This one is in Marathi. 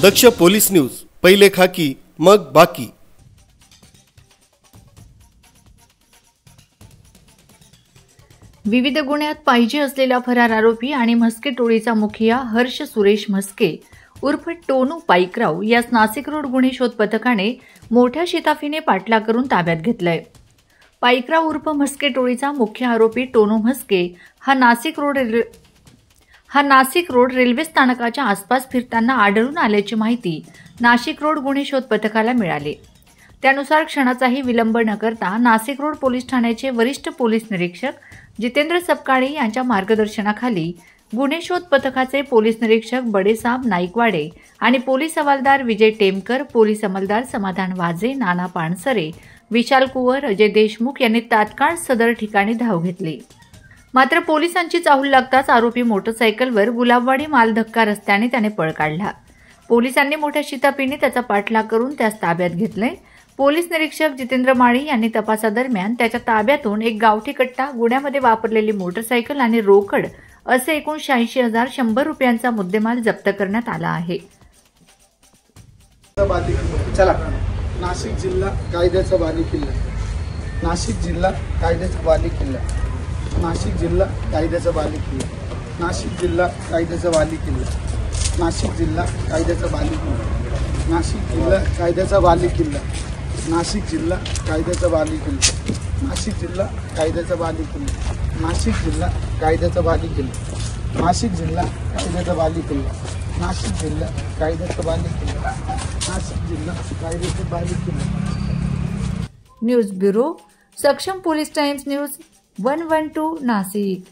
दक्ष पोलीस न्यूज, पहिले खाकी मग बाकी। विविध गुन्ह्यात पाहिजे असलेला फरार आरोपी आणि म्हस्के टोळीचा मुखिया हर्ष सुरेश म्हस्के उर्फ टोनू पाईकराव यास नाशिक रोड गुन्हे शोध पथकाने मोठ्या शिताफीने पाठलाग करून ताब्यात घेतलाय। पाईकराव उर्फ म्हस्के टोळीचा मुख्य आरोपी टोनू म्हस्के हा नाशिक रोड रेल्वे स्थानकाच्या आसपास फिरताना आढळून आल्याची माहिती नाशिक रोड गुन्हे शोध पथकाला मिळाली। त्यानुसार क्षणाचाही विलंब न करता नाशिक रोड पोलीस ठाण्याचे वरिष्ठ पोलीस निरीक्षक जितेंद्र सपकाळे यांच्या मार्गदर्शनाखाली गुन्हे शोध पथकाचे पोलीस निरीक्षक बडेसाब नाईकवाडे आणि पोलीस हवालदार विजय टेमकर, पोलीस अंमलदार समाधान वाजे, नाना पानसरे, विशाल कुवर, अजय देशमुख यांनी तात्काळ सदर ठिकाणी धाव घेतली। मात्र पोलिसांची चाहूल लागताच आरोपी मोटरसायकलवर गुलाबवाडी मालधक्का रस्त्याने त्याने पळ काढला। पोलिसांनी मोठ्या शिताफीने त्याचा पाठलाग करून त्यास ताब्यात घेतले। पोलीस निरीक्षक जितेंद्र माळी यांनी तपासादरम्यान त्याच्या ताब्यातून एक गावठी कट्टा, गुन्ह्यामध्ये वापरलेली मोटरसायकल आणि रोकड असे एकूण 86,100 रुपयांचा मुद्देमाल जप्त करण्यात आला आहे। चला, नाशिक जिल्हा कायद्याचा बालेकिल्ला, नाशिक जिल्हा कायद्याचा बालेकिल्ला, नाशिक जिल्हा कायद्याचा बालेकिल्ला, नाशिक जिल्हा कायद्याचा बालेकिल्ला, नाशिक जिल्हा कायद्याचा बालेकिल्ला, नाशिक जिल्हा कायद्याचा बालेकिल्ला, नाशिक जिल्हा कायद्याचा बालेकिल्ला, नाशिक जिल्हा कायद्याचा बालेकिल्ला, नाशिक जिल्हा कायद्याचा बालेकिल्ला, नाशिक जिल्हा कायद्याचा बालेकिल्ला, नाशिक जिल्हा कायद्याचा बालेकिल्ला, नाशिक जिल्हा कायद्याचा बालेकिल्ला। न्यूज ब्युरो, सक्षम पोलीस टाइम्स न्यूज 112 नाशिक।